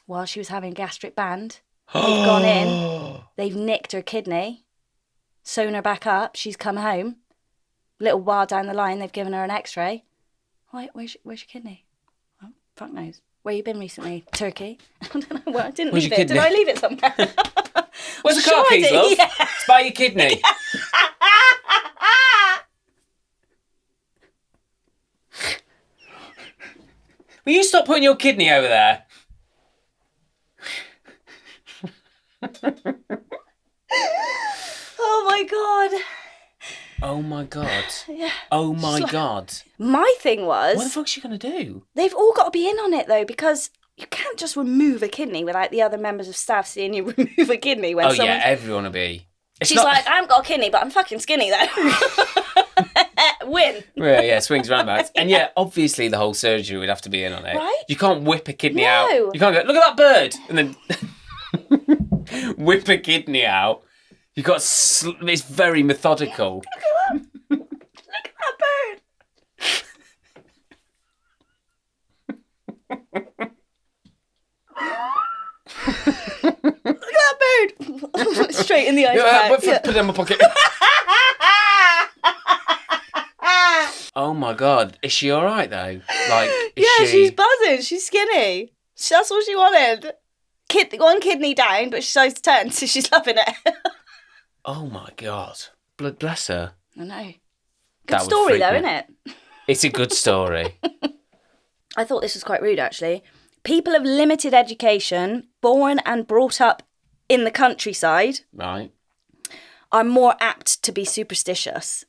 While she was having a gastric band, they've gone in, they've nicked her kidney, sewn her back up, she's come home. A little while down the line, they've given her an X-ray. Where's your kidney? Oh, fuck knows. Where you been recently? Turkey? I don't know. Well, I didn't leave it. Did I leave it somewhere? Where's the car keys, love? Yeah. It's by your kidney. Will you stop putting your kidney over there? Oh my God. Oh my God. Yeah. Oh my God. My thing was... What the fuck's she going to do? They've all got to be in on it though, because you can't just remove a kidney without the other members of staff seeing you remove a kidney when someone's... yeah, everyone will be. She's like, I haven't got a kidney, but I'm fucking skinny though. Win. Yeah, swings roundabouts. And yeah, obviously the whole surgery would have to be in on it. Right? You can't whip a kidney out. No. You can't go, look at that bird, and then whip a kidney out. You've got, it's very methodical. Look at that bird. Look at that bird. Straight in the eyes. Put it in my pocket. Oh my God. Is she all right though? Like, she's buzzing. She's skinny. That's all she wanted. One kidney down, but she decides to turn, so she's loving it. Oh my God. Blood bless her. I know. Good That would story freak though, me. isn't it? It's a good story. I thought this was quite rude, actually. People of limited education, born and brought up in the countryside, Right. are more apt to be superstitious.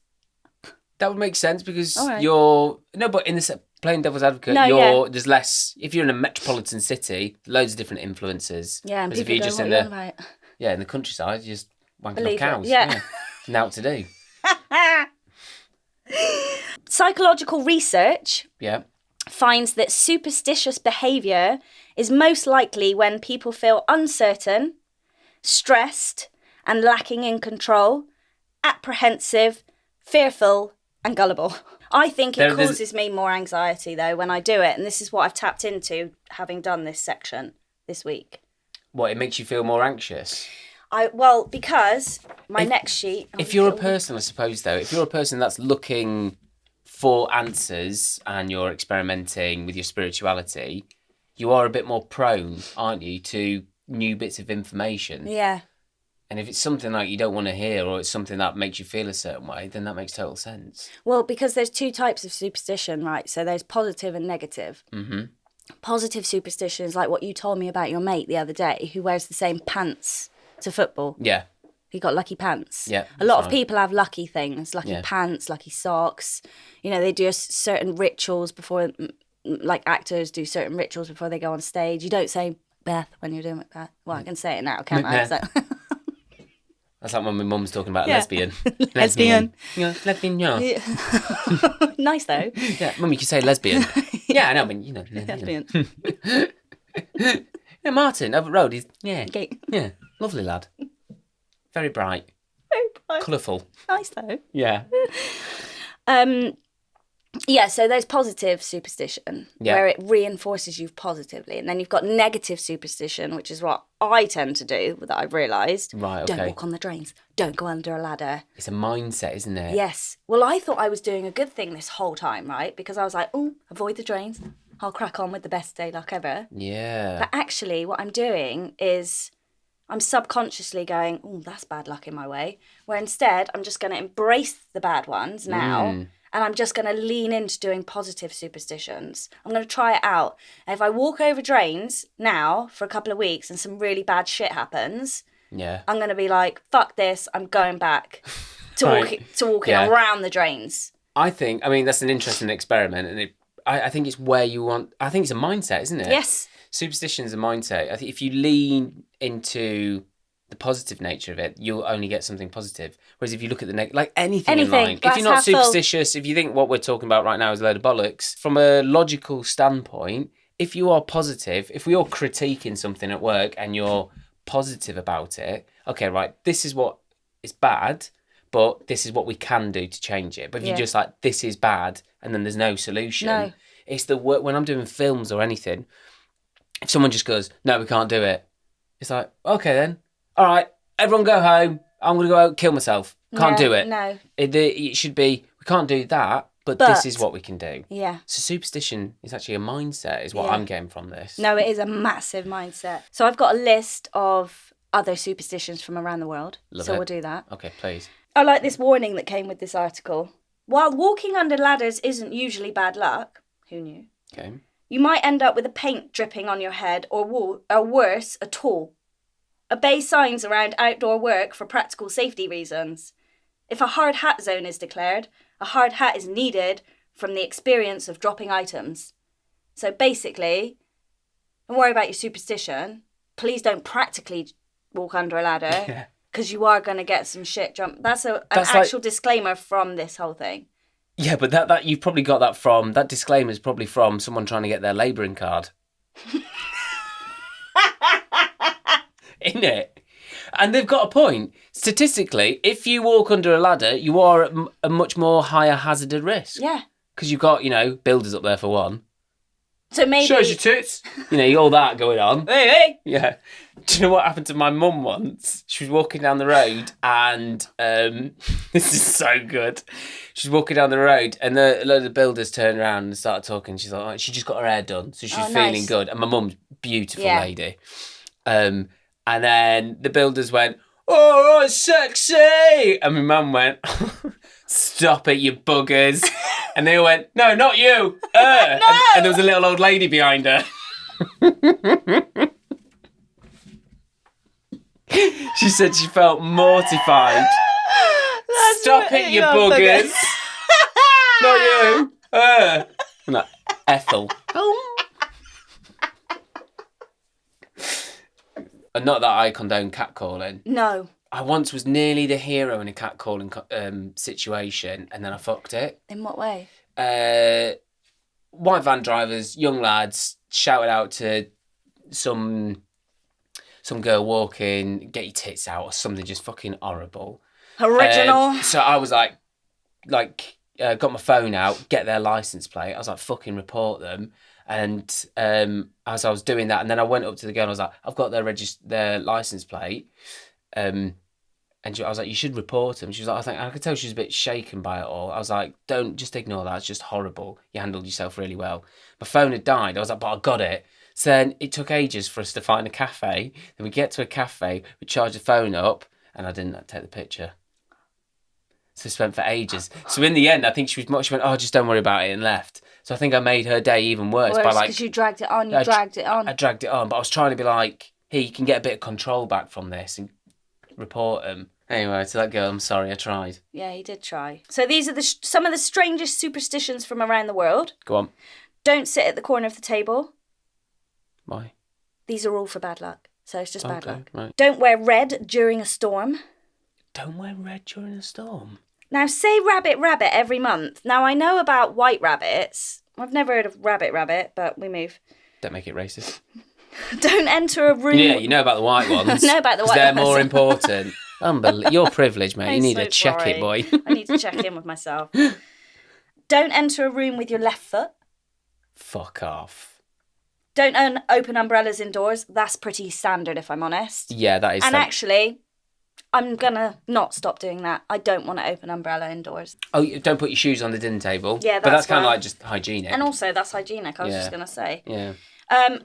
That would make sense because All right. you're... No, but in the playing devil's advocate, there's less... If you're in a metropolitan city, loads of different influences. Yeah, and Whereas if people you're go, just what in are you the... on about? Yeah, in the countryside, you're just wanking Believe off it, cows. yeah. Now what to do. Psychological research Yeah. finds that superstitious behaviour is most likely when people feel uncertain, stressed, and lacking in control, apprehensive, fearful, and gullible. I think it causes me more anxiety, though, when I do it, and this is what I've tapped into having done this section this week. What, it makes you feel more anxious? Because my next sheet... If you're a person, I suppose, though, if you're a person that's looking for answers and you're experimenting with your spirituality, you are a bit more prone, aren't you, to new bits of information. Yeah. And if it's something like you don't want to hear or it's something that makes you feel a certain way, then that makes total sense. Well, because there's two types of superstition, right? So there's positive and negative. Mm-hmm. Positive superstition is like what you told me about your mate the other day who wears the same pants to football. Yeah. He got lucky pants. Yeah. A lot of people have lucky things, lucky Yeah. pants, lucky socks. You know, they do certain rituals before, like actors do certain rituals before they go on stage. You don't say Beth when you're doing Macbeth. Well, I can say it now, can't I? So. That's like when my mum's talking about Yeah. lesbian. Lesbian. Yeah, lesbian, yeah. Nice though. Yeah, mum, you can say lesbian. Yeah, I know, but you know. Lesbian. Yeah, Martin, over the road, he's, Okay. yeah, lovely lad. Very bright. Very bright. Colourful. Nice though. Yeah. Yeah, so there's positive superstition Yeah. where it reinforces you positively. And then you've got negative superstition, which is what I tend to do, that I've realised. Right, okay. Don't walk on the drains. Don't go under a ladder. It's a mindset, isn't it? Yes. Well, I thought I was doing a good thing this whole time, right? Because I was like, oh, avoid the drains. I'll crack on with the best day luck ever. Yeah. But actually, what I'm doing is I'm subconsciously going, oh, that's bad luck in my way. Where instead, I'm just going to embrace the bad ones now and I'm just going to lean into doing positive superstitions. I'm going to try it out. And if I walk over drains now for a couple of weeks and some really bad shit happens, I'm going to be like, fuck this, I'm going back to walking around the drains. I mean, that's an interesting experiment, and I think it's where you want... I think it's a mindset, isn't it? Yes. Superstition is a mindset. I think if you lean into the positive nature of it, you'll only get something positive. Whereas if you look at the like anything in life, if you're not superstitious, if you think what we're talking about right now is a load of bollocks, from a logical standpoint, if you are positive, if we are critiquing something at work and you're positive about it, okay, right, this is what is bad, but this is what we can do to change it. But if you're just like, this is bad, and then there's no solution, it's the work. When I'm doing films or anything, if someone just goes, no, we can't do it, it's like, okay then, all right, everyone go home. I'm going to go out, kill myself. Can't do it. No. It should be, we can't do that, but this is what we can do. Yeah. So superstition is actually a mindset, is what I'm getting from this. No, it is a massive mindset. So I've got a list of other superstitions from around the world. We'll do that. Okay, please. I like this warning that came with this article. While walking under ladders isn't usually bad luck, who knew? Okay. You might end up with a paint dripping on your head or worse, a tool. Obey signs around outdoor work for practical safety reasons. If a hard hat zone is declared, a hard hat is needed from the experience of dropping items. So basically, don't worry about your superstition. Please don't practically walk under a ladder because you are going to get some shit jump. That's an actual disclaimer from this whole thing. Yeah, but that you've probably got that from, that disclaimer is probably from someone trying to get their labouring card. Isn't it? And they've got a point. Statistically, if you walk under a ladder, you are at a much more higher hazarded risk. Yeah. Because you've got, builders up there for one. So maybe... Shows your tits. All that going on. Hey! Yeah. Do you know what happened to my mum once? She was walking down the road and... this is so good. She was walking down the road and a load of builders turned around and started talking. She's like, she just got her hair done. So she was feeling good. And my mum's a beautiful lady. And then the builders went, oh, it's sexy. And my mum went, stop it, you buggers. And they all went, no, not you. No! And there was a little old lady behind her. She said she felt mortified. Stop it, you buggers. Not you. I'm like, Ethel. And not that I condone catcalling. No. I once was nearly the hero in a catcalling situation, and then I fucked it. In what way? White van drivers, young lads, shouted out to some girl walking, get your tits out, or something just fucking horrible. Original. So I was like, got my phone out, get their license plate. I was like, fucking report them. And as I was doing that, and then I went up to the girl and I was like, I've got their license plate. And I was like, you should report them. She was like, I could tell she was a bit shaken by it all. I was like, don't, just ignore that. It's just horrible. You handled yourself really well. My phone had died. I was like, but I got it. So then it took ages for us to find a cafe. Then we get to a cafe, we charge the phone up, and I didn't take the picture. So I spent for ages. So in the end, I think she went, oh, just don't worry about it, and left. So I think I made her day even worse by because you dragged it on. I dragged it on, but I was trying to be like, hey, you can get a bit of control back from this and report them. Anyway, to that girl, I'm sorry, I tried. Yeah, he did try. So these are some of the strangest superstitions from around the world. Go on. Don't sit at the corner of the table. Why? These are all for bad luck. So it's just bad luck. Right. Don't wear red during a storm. Don't wear red during a storm? Now, say rabbit, rabbit every month. Now, I know about white rabbits. I've never heard of rabbit, rabbit, but we move. Don't make it racist. Don't enter a room... Yeah, you know about the white ones. I know about the white they're ones. more important. You're privileged, mate. You need to check sorry. it, boy. I need to check in with myself. Don't enter a room with your left foot. Fuck off. Don't open umbrellas indoors. That's pretty standard, if I'm honest. Yeah, that is. And actually, I'm going to not stop doing that. I don't want to open umbrella indoors. Oh, don't put your shoes on the dinner table. Yeah, but that's kind of well. like just hygienic. And also, that's hygienic, I was just going to say. Yeah.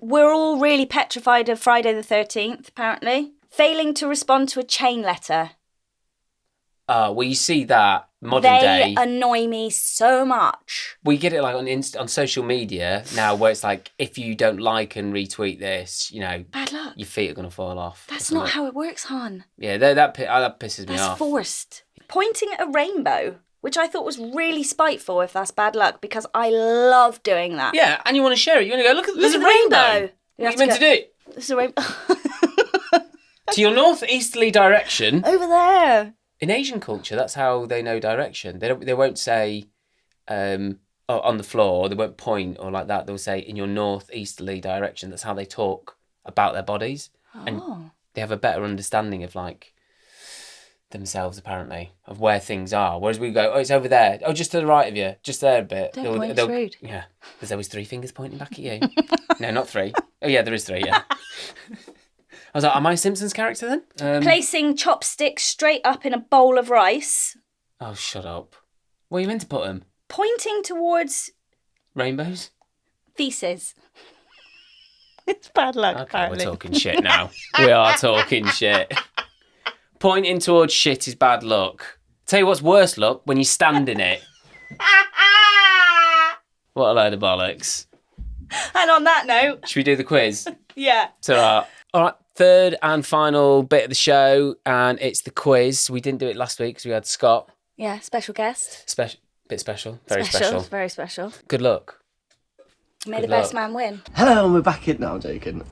We're all really petrified of Friday the 13th, apparently. Failing to respond to a chain letter. Well, you see that modern day. They annoy me so much. We get it like on social media now, where it's like, if you don't like and retweet this, you know, Bad luck. your feet are gonna fall off. That's not how it works, hon. Yeah, that pisses me That's off. forced. Pointing at a rainbow, which I thought was really spiteful if that's bad luck, because I love doing that. Yeah, and you want to share it. You want to go, look, there's a rainbow. You What are have you to meant to do? There's a rainbow. To your northeasterly direction. Over there. In Asian culture, that's how they know direction. They won't say on the floor, they won't point or like that. They'll say in your northeasterly direction. That's how they talk about their bodies. Oh. And they have a better understanding of like themselves, apparently, of where things are. Whereas we go, oh, it's over there. Oh, just to the right of you. Just there a bit. Don't point, it's rude. Yeah. There's always 3 fingers pointing back at you. No, not 3. Oh, yeah, there is 3, yeah. I was like, am I a Simpsons character then? Placing chopsticks straight up in a bowl of rice. Oh, shut up. Where are you meant to put them? Pointing towards Rainbows? feces. It's bad luck, Okay, apparently. we're talking shit now. We are talking shit. Pointing towards shit is bad luck. Tell you what's worse luck, when you stand in it. What a load of bollocks. And on that note, Should we do the quiz? yeah. All right, third and final bit of the show, and it's the quiz. We didn't do it last week because we had Scott. Yeah, special guest. Bit special. Very special. Very special. Good luck. May Good the best luck. man win. Hello, and we're back in. No, I'm joking.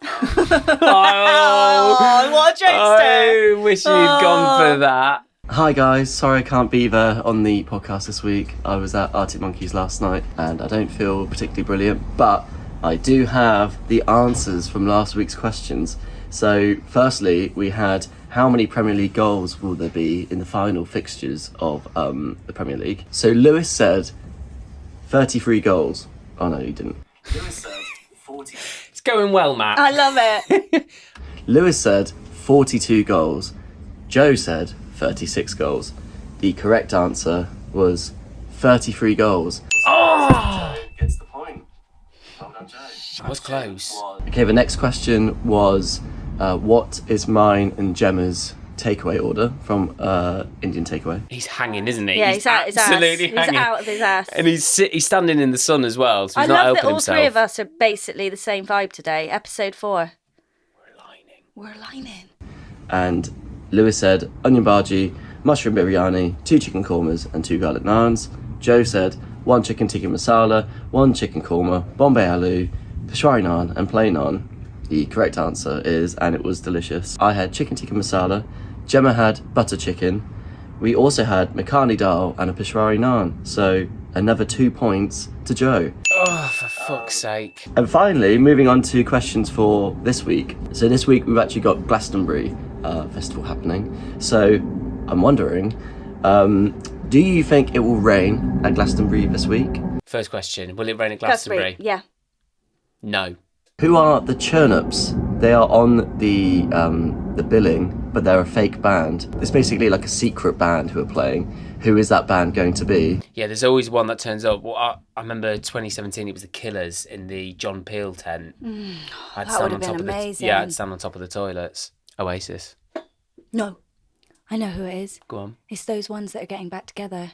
Oh, what a jokester. I wish you'd gone for that. Hi guys, sorry I can't be there on the podcast this week. I was at Arctic Monkeys last night and I don't feel particularly brilliant, but I do have the answers from last week's questions. So firstly, we had how many Premier League goals will there be in the final fixtures of the Premier League? So Lewis said 33 goals. Oh no, he didn't. Lewis said 40. It's going well, Matt. I love it. Lewis said 42 goals. Joe said 36 goals. The correct answer was 33 goals. Oh! Joe gets the point. Well done, Joe. That was close. Okay, the next question was what is mine and Gemma's takeaway order from Indian Takeaway? He's hanging, isn't he? Yeah, he's out his ass. absolutely He's hanging. out of his ass. And he's standing in the sun as well, so I he's not love helping that all himself. 3 of us are basically the same vibe today. Episode 4. We're lining. We're lining. And Lewis said onion bhaji, mushroom biryani, 2 chicken kormas and 2 garlic naans. Joe said 1 chicken tikka masala, 1 chicken korma, Bombay aloo, peshwari naan and plain naan. The correct answer is, and it was delicious, I had chicken tikka masala, Gemma had butter chicken, we also had makhani dal and a peshwari naan. So another 2 points to Joe. Oh, for fuck's sake. And finally, moving on to questions for this week. So this week we've actually got Glastonbury festival happening. So I'm wondering, do you think it will rain at Glastonbury this week? First question, will it rain at Glastonbury? Yeah. No. Who are the Churnups? They are on the billing, but they're a fake band. It's basically like a secret band who are playing. Who is that band going to be? Yeah, there's always one that turns up. Well, I remember 2017, it was the Killers in the John Peel tent. That would have been amazing. Yeah, I'd stand on top of the toilets. Oasis. No. I know who it is. Go on. It's those ones that are getting back together.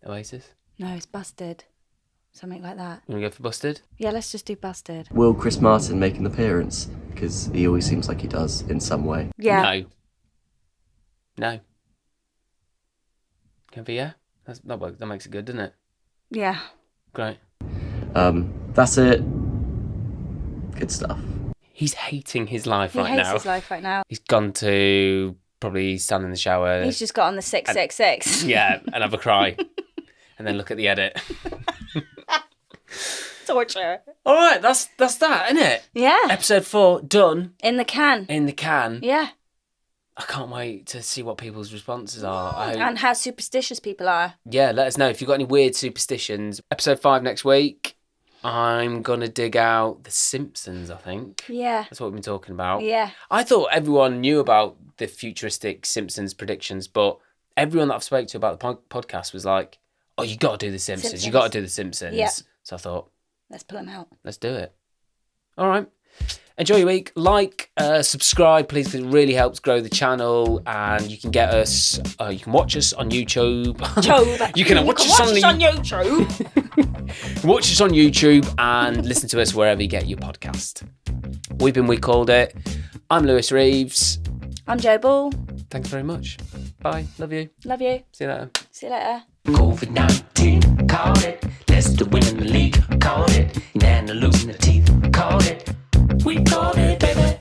Oasis. No, it's Busted. Something like that. You want to go for Busted? Yeah, let's just do Busted. Will Chris Martin make an appearance? Because he always seems like he does in some way. Yeah. No. Can be, yeah? That makes it good, doesn't it? Yeah. Great. That's it. Good stuff. He's hating his life He right hates now. his life right now. He's gone to probably stand in the shower. He's just got on the 666. Yeah, and have a cry. And then look at the edit. Torture. All right, that's that, isn't it? Yeah. Episode 4 done In the can. in the can. Yeah. I can't wait to see what people's responses are. I hope... And how superstitious people are. Yeah, let us know if you've got any weird superstitions. Episode 5 next week. I'm gonna dig out The Simpsons, I think. Yeah. That's what we've been talking about. Yeah. I thought everyone knew about the futuristic Simpsons predictions, but everyone that I've spoke to about the podcast was like, oh, you got to do The Simpsons. You got to do The Simpsons. Yeah. So I thought, Let's pull them out. let's do it. All right. Enjoy your week. Like, subscribe, please, because it really helps grow the channel. And you can get us, you can watch us on YouTube. You can watch us on YouTube. Watch us on YouTube and listen to us wherever you get your podcast. We've been We Called It. I'm Lewis Reeves. I'm Joe Ball. Thanks very much. Bye. Love you. Love you. See you later. See you later. COVID-19, called it. Leicester winning the league, called it. Nana losing the teeth, called it. We called it, baby.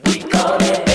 We called it.